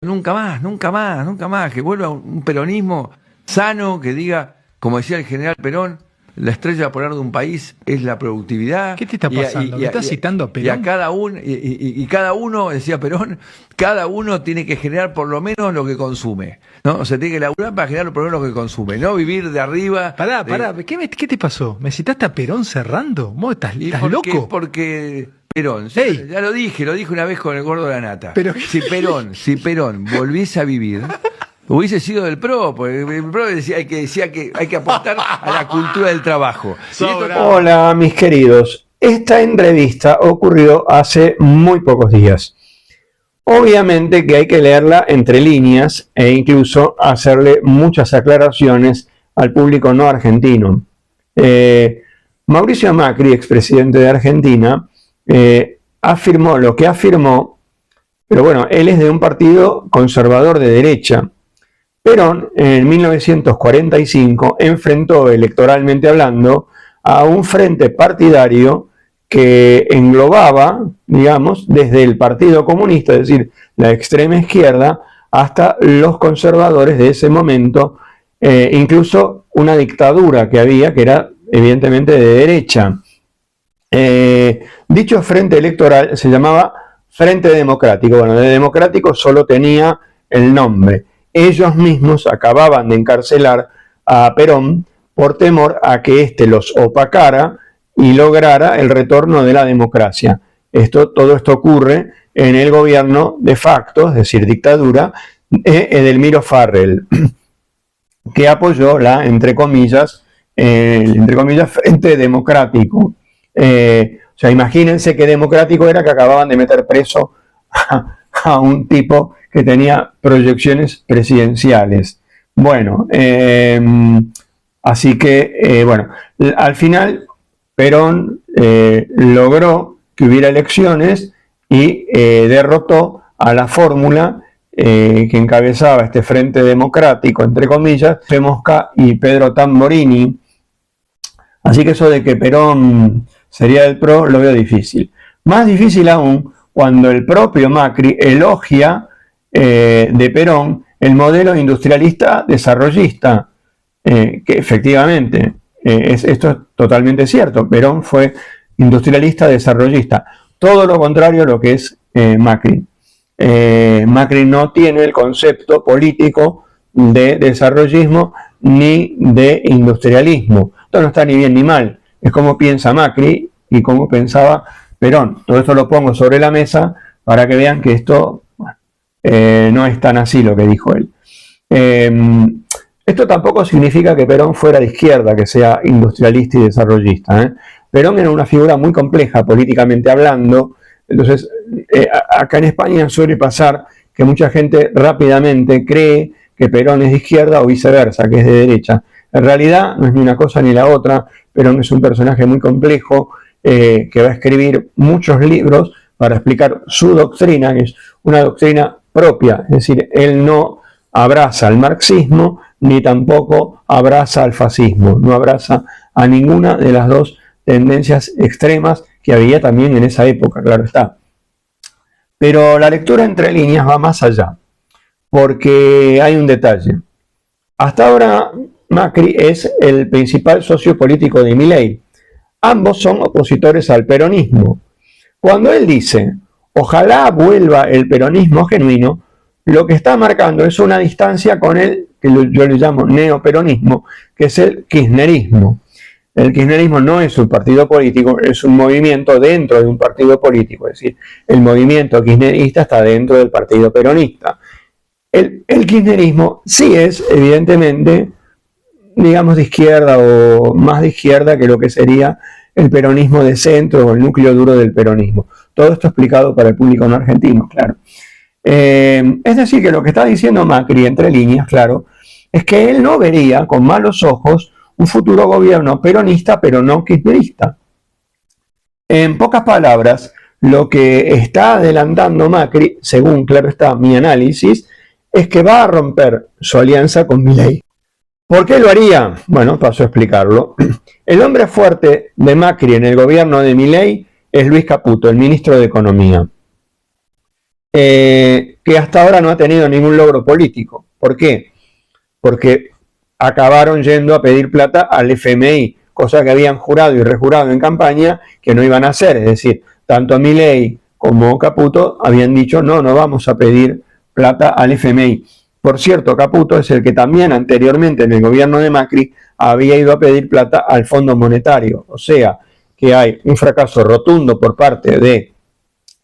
Nunca más, nunca más, nunca más, que vuelva un peronismo sano, que diga, como decía el general Perón, la estrella polar de un país es la productividad. ¿Qué te está pasando? ¿Me estás citando a Perón? Y a cada uno, y cada uno, decía Perón, cada uno tiene que generar por lo menos lo que consume, ¿no? O sea, tiene que laburar para generar por lo menos lo que consume, no vivir de arriba. Pará, ¿qué te pasó? ¿Me citaste a Perón cerrando? ¿Vos estás loco? Porque Perón, Ey. ya lo dije una vez con el gordo de la nata. Pero- Si Perón volviese a vivir, hubiese sido del PRO, porque el PRO decía que hay que apostar a la cultura del trabajo. Y esto- Hola, mis queridos. Esta entrevista ocurrió hace muy pocos días. Obviamente que hay que leerla entre líneas e incluso hacerle muchas aclaraciones al público no argentino. Mauricio Macri, expresidente de Argentina, afirmó lo que afirmó, pero bueno, él es de un partido conservador de derecha. Perón, en 1945, enfrentó electoralmente hablando a un frente partidario que englobaba, digamos, desde el Partido Comunista, es decir, la extrema izquierda, hasta los conservadores de ese momento, incluso una dictadura que había, que era evidentemente de derecha. Dicho frente electoral se llamaba Frente Democrático. Bueno, de democrático solo tenía el nombre. Ellos mismos acababan de encarcelar a Perón por temor a que éste los opacara y lograra el retorno de la democracia. Todo esto ocurre en el gobierno de facto, es decir, dictadura, de Edelmiro Farrell, que apoyó la, entre comillas, Frente Democrático. O sea, imagínense qué democrático era que acababan de meter preso a un tipo que tenía proyecciones presidenciales. Bueno, así que, bueno, al final Perón logró que hubiera elecciones y derrotó a la fórmula que encabezaba este Frente Democrático, entre comillas, José Mosca y Pedro Tamborini. Así que eso de que Perón sería del PRO lo veo difícil. Más difícil aún cuando el propio Macri elogia de Perón el modelo industrialista desarrollista, que efectivamente esto es totalmente cierto. Perón fue industrialista desarrollista, todo lo contrario a lo que es Macri. Macri no tiene el concepto político de desarrollismo ni de industrialismo. Esto no está ni bien ni mal, es como piensa Macri y como pensaba Perón. Todo esto lo pongo sobre la mesa para que vean que esto no es tan así lo que dijo él. Esto tampoco significa que Perón fuera de izquierda, que sea industrialista y desarrollista. Perón era una figura muy compleja políticamente hablando. Entonces, acá en España suele pasar que mucha gente rápidamente cree que Perón es de izquierda o viceversa, que es de derecha. En realidad no es ni una cosa ni la otra. Perón es un personaje muy complejo que va a escribir muchos libros para explicar su doctrina, que es una doctrina propia. Es decir, él no abraza al marxismo ni tampoco abraza al fascismo. No abraza a ninguna de las dos tendencias extremas que había también en esa época, claro está. Pero la lectura entre líneas va más allá, porque hay un detalle. Hasta ahora Macri es el principal socio político de Milei. Ambos son opositores al peronismo. Cuando él dice, ojalá vuelva el peronismo genuino, lo que está marcando es una distancia con el que yo le llamo neoperonismo, que es el kirchnerismo. El kirchnerismo no es un partido político, es un movimiento dentro de un partido político. Es decir, el movimiento kirchnerista está dentro del partido peronista. El kirchnerismo sí es, evidentemente, digamos, de izquierda o más de izquierda que lo que sería el peronismo de centro o el núcleo duro del peronismo. Todo esto explicado para el público no argentino, claro. Es decir, que lo que está diciendo Macri, entre líneas, claro, es que él no vería con malos ojos un futuro gobierno peronista, pero no kirchnerista. En pocas palabras, lo que está adelantando Macri, según, claro está, mi análisis, es que va a romper su alianza con Milei. ¿Por qué lo haría? Bueno, paso a explicarlo. El hombre fuerte de Macri en el gobierno de Milei es Luis Caputo, el ministro de Economía. que hasta ahora no ha tenido ningún logro político. ¿Por qué? Porque acabaron yendo a pedir plata al FMI, cosa que habían jurado y rejurado en campaña que no iban a hacer. Es decir, tanto Milei como Caputo habían dicho no vamos a pedir plata al FMI. Por cierto, Caputo es el que también anteriormente en el gobierno de Macri había ido a pedir plata al Fondo Monetario. O sea, que hay un fracaso rotundo por parte de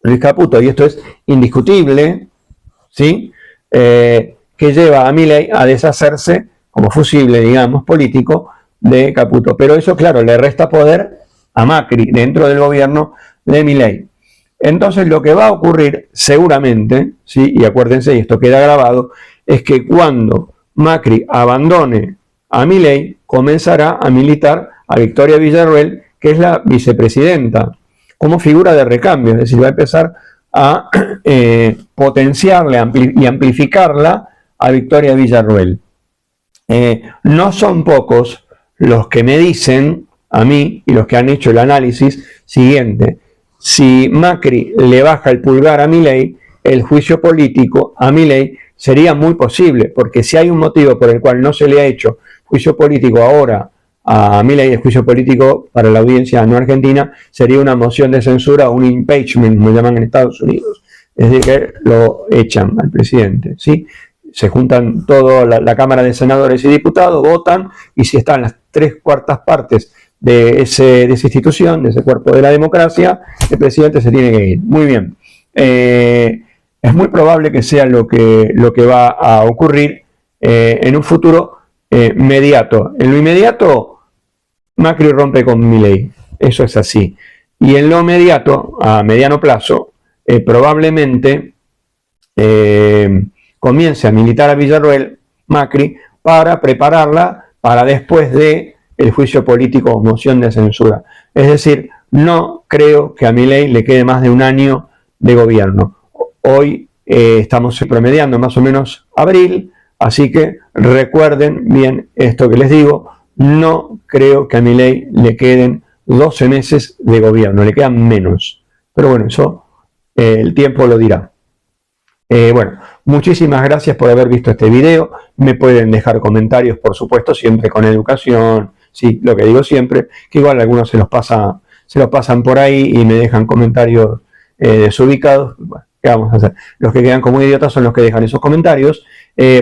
Luis Caputo, y esto es indiscutible, ¿sí? Que lleva a Milei a deshacerse como fusible, digamos, político de Caputo. Pero eso, claro, le resta poder a Macri dentro del gobierno de Milei. Entonces lo que va a ocurrir seguramente, ¿sí? Y acuérdense, y esto queda grabado, es que cuando Macri abandone a Milei, comenzará a militar a Victoria Villarruel, que es la vicepresidenta, como figura de recambio, es decir, va a empezar a potenciarle y amplificarla a Victoria Villarruel. No son pocos los que me dicen a mí y los que han hecho el análisis siguiente: si Macri le baja el pulgar a Milei, el juicio político a Milei sería muy posible, porque si hay un motivo por el cual no se le ha hecho juicio político ahora a Milei, el juicio político para la audiencia no argentina sería una moción de censura o un impeachment, como llaman en Estados Unidos, es decir, que lo echan al presidente, ¿sí? Se juntan toda la Cámara de Senadores y Diputados, votan, y si están las 3/4 partes de esa institución, de ese cuerpo de la democracia, el presidente se tiene que ir. Muy bien. Es muy probable que sea lo que va a ocurrir en un futuro inmediato. En lo inmediato, Macri rompe con Milei. Eso es así. Y en lo inmediato, a mediano plazo, probablemente comience a militar a Villarruel, Macri, para prepararla para después de el juicio político o moción de censura. Es decir, no creo que a Milei le quede más de un año de gobierno. Hoy estamos promediando más o menos abril, así que recuerden bien esto que les digo: no creo que a Milei le queden 12 meses de gobierno, le quedan menos. Pero bueno, eso el tiempo lo dirá. Bueno, muchísimas gracias por haber visto este video. Me pueden dejar comentarios, por supuesto, siempre con educación. Sí, lo que digo siempre, que igual algunos se los pasan por ahí y me dejan comentarios desubicados. Bueno, ¿qué vamos a hacer? Los que quedan como idiotas son los que dejan esos comentarios.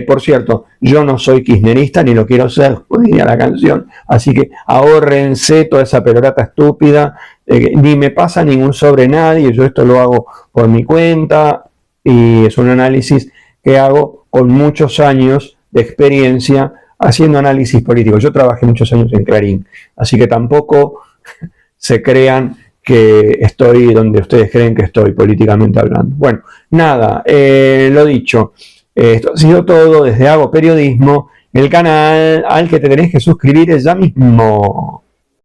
Por cierto, yo no soy kirchnerista ni lo quiero ser, como diría la canción, así que ahórrense toda esa pelorata estúpida, ni me pasa ningún sobre nadie, yo esto lo hago por mi cuenta y es un análisis que hago con muchos años de experiencia haciendo análisis político. Yo trabajé muchos años en Clarín, así que tampoco se crean que estoy donde ustedes creen que estoy políticamente hablando. Bueno, nada, lo dicho. Esto ha sido todo desde Hago Periodismo, el canal al que te tenés que suscribir ya mismo.